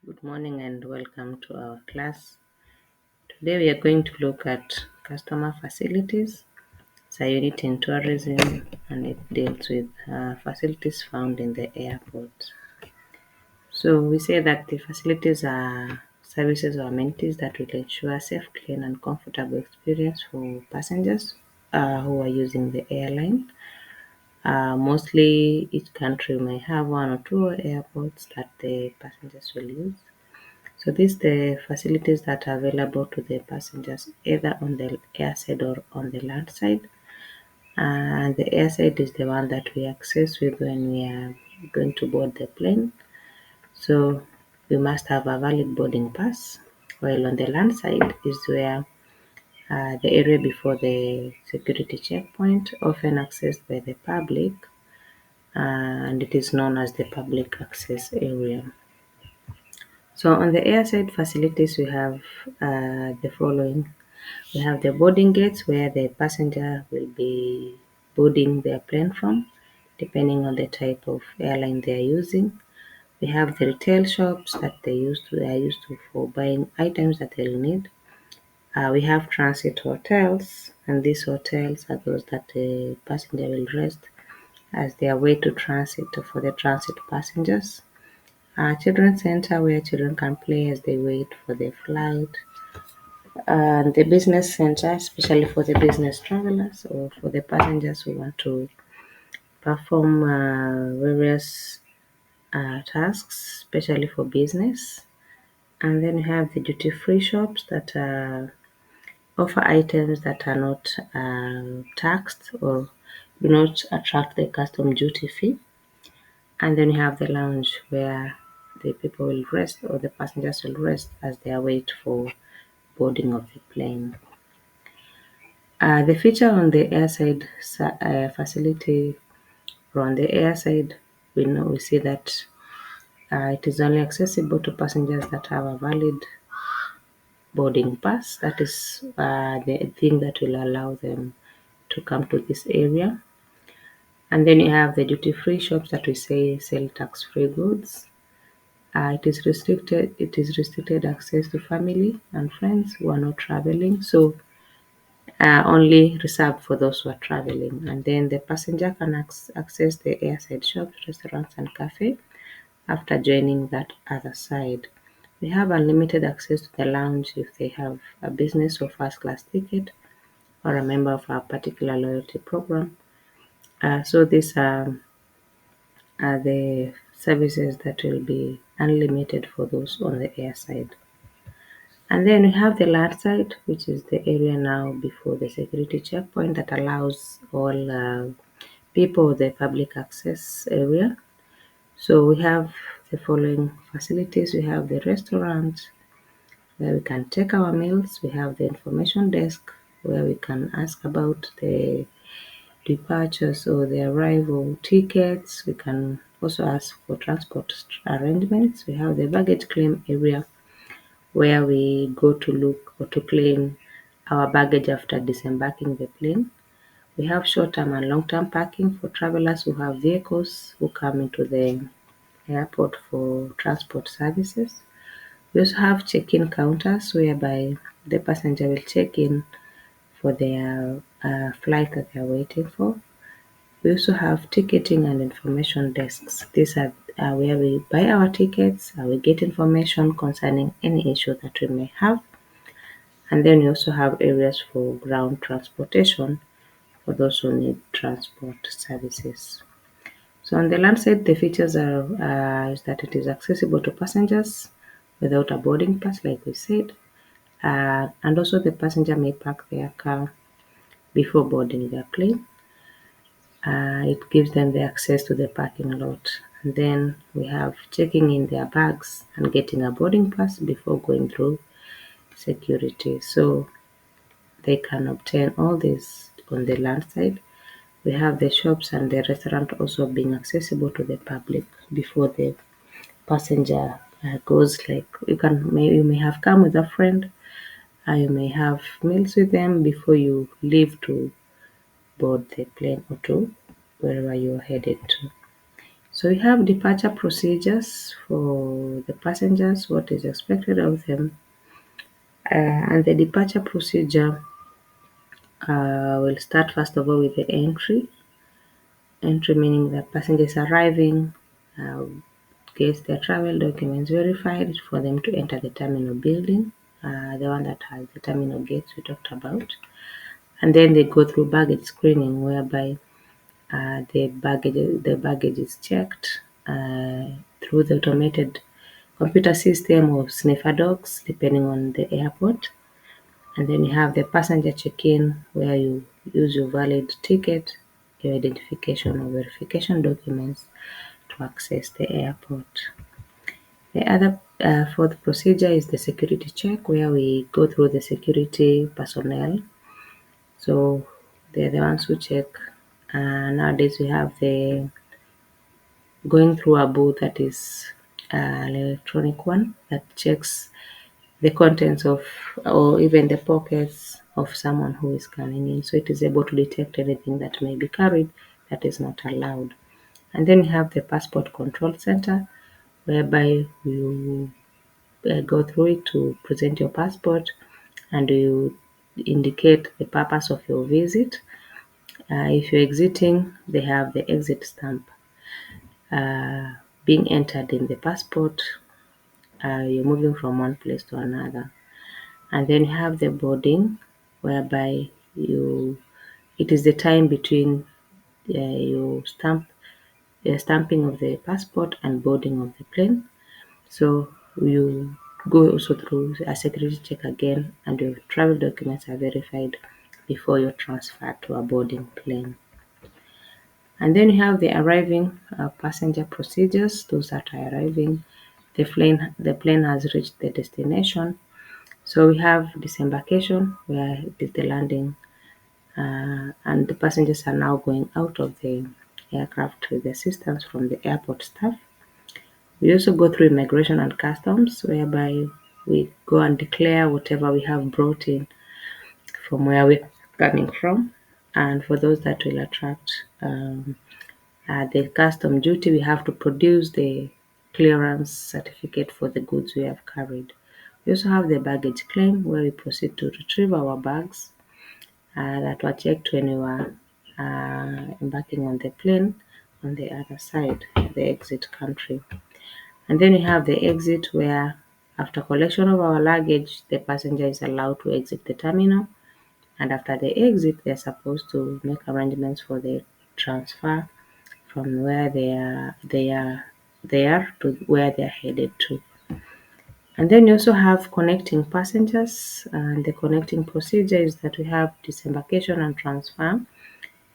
Good morning and welcome to our class. Today we are going to look at customer facilities. It's a unit in tourism and it deals with facilities found in the airport. So we say that the facilities are services or amenities that will ensure safe, clean and comfortable experience for passengers who are using the airline. Mostly each country may have one or two airports that the passengers will use. So these the facilities that are available to the passengers either on the air side or on the land side. And the air side is the one that we access with when we are going to board the plane. So we must have a valid boarding pass. While on the land side is where the area before the security checkpoint, often accessed by the public, and it is known as the public access area. So on the airside facilities, we have the following. We have the boarding gates where the passenger will be boarding their plane from, depending on the type of airline they are using. We have the retail shops that they are used to for buying items that they'll need. We have transit hotels, and these hotels are those that the passenger will rest as their way to transit for the transit passengers. Children's center where children can play as they wait for their flight. And the business center, especially for the business travelers or for the passengers who want to perform various tasks, especially for business. And then you have the duty free shops that offer items that are not taxed or do not attract the custom duty fee. And then you have the lounge where the people will rest or the passengers will rest as they wait for boarding of the plane. The feature on the airside facility or on the airside, we see that it is only accessible to passengers that have a valid boarding pass. That is the thing that will allow them to come to this area. And then you have the duty-free shops that we say sell tax-free goods. It is restricted access to family and friends who are not traveling. So only reserved for those who are traveling. And then the passenger can access the airside shops, restaurants, and cafe after joining that other side. We have unlimited access to the lounge if they have a business or first class ticket or a member of a particular loyalty program. So these are the services that will be unlimited for those on the airside. And then we have the land side, which is the area now before the security checkpoint that allows all people the public access area. So we have the following facilities. We have the restaurant where we can take our meals. We have the information desk where we can ask about the departures or the arrival tickets. We can also ask for transport arrangements. We have the baggage claim area where we go to look or to claim our baggage after disembarking the plane. We have short-term and long-term parking for travelers who have vehicles who come into the airport for transport services. We also have check-in counters whereby the passenger will check in for their flight that they are waiting for. We also have ticketing and information desks. These are where we buy our tickets, we get information concerning any issue that we may have. And then we also have areas for ground transportation for those who need transport services. So on the land side, the features are is that it is accessible to passengers without a boarding pass, like we said, and also the passenger may park their car before boarding their plane. It gives them the access to the parking lot. And then we have checking in their bags and getting a boarding pass before going through security. So they can obtain all this on the land side. We have the shops and the restaurant also being accessible to the public before the passenger goes. Like you may have come with a friend, you may have meals with them before you leave to board the plane or to wherever you're headed to. So we have departure procedures for the passengers, what is expected of them. And the departure procedure will start first of all with the entry. Entry meaning that passengers arriving gets their travel documents verified for them to enter the terminal building, the one that has the terminal gates we talked about. And then they go through baggage screening, whereby the baggage is checked through the automated computer system of sniffer dogs, depending on the airport. And then you have the passenger check-in, where you use your valid ticket, your identification or verification documents to access the airport. The other fourth procedure is the security check, where we go through the security personnel. So they're the ones who check. Nowadays we have the going through a booth that is an electronic one that checks the contents of, or even the pockets of someone who is scanning in. So it is able to detect anything that may be carried that is not allowed. And then you have the passport control center, whereby you go through it to present your passport and you indicate the purpose of your visit. If you're exiting, they have the exit stamp being entered in the passport. You're moving from one place to another. And then you have the boarding, whereby it is the time between your stamping of the passport and boarding of the plane. So you go also through a security check again, and your travel documents are verified before you're transferred to a boarding plane. And then you have the arriving passenger procedures. Those that are arriving, the plane has reached the destination. So we have disembarkation, where it is the landing, and the passengers are now going out of the aircraft with the assistance from the airport staff. We also go through immigration and customs, whereby we go and declare whatever we have brought in from where we're coming from. And for those that will attract the custom duty, we have to produce the clearance certificate for the goods we have carried. We also have the baggage claim, where we proceed to retrieve our bags that were checked when we were embarking on the plane on the other side, the exit country. And then we have the exit, where after collection of our luggage, the passenger is allowed to exit the terminal. And after the exit, they're supposed to make arrangements for the transfer from where they are to where they're headed to. And then you also have connecting passengers, and the connecting procedure is that we have disembarkation and transfer.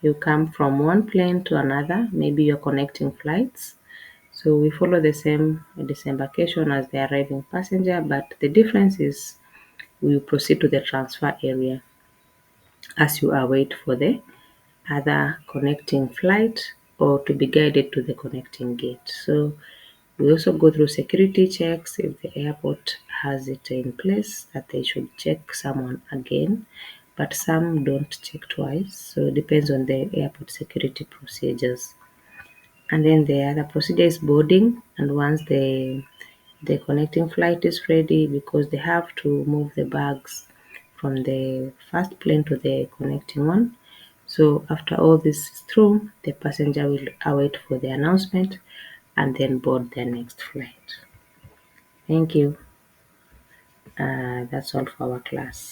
You come from one plane to another, maybe you're connecting flights. So we follow the same disembarkation as the arriving passenger, but the difference is we proceed to the transfer area as you await for the other connecting flight or to be guided to the connecting gate. So we also go through security checks if the airport has it in place that they should check someone again, but some don't check twice. So it depends on the airport security procedures. And then the other procedure is boarding. And once the connecting flight is ready, because they have to move the bags from the first plane to the connecting one. So after all this is through, the passenger will await for the announcement and then board their next flight. Thank you. That's all for our class.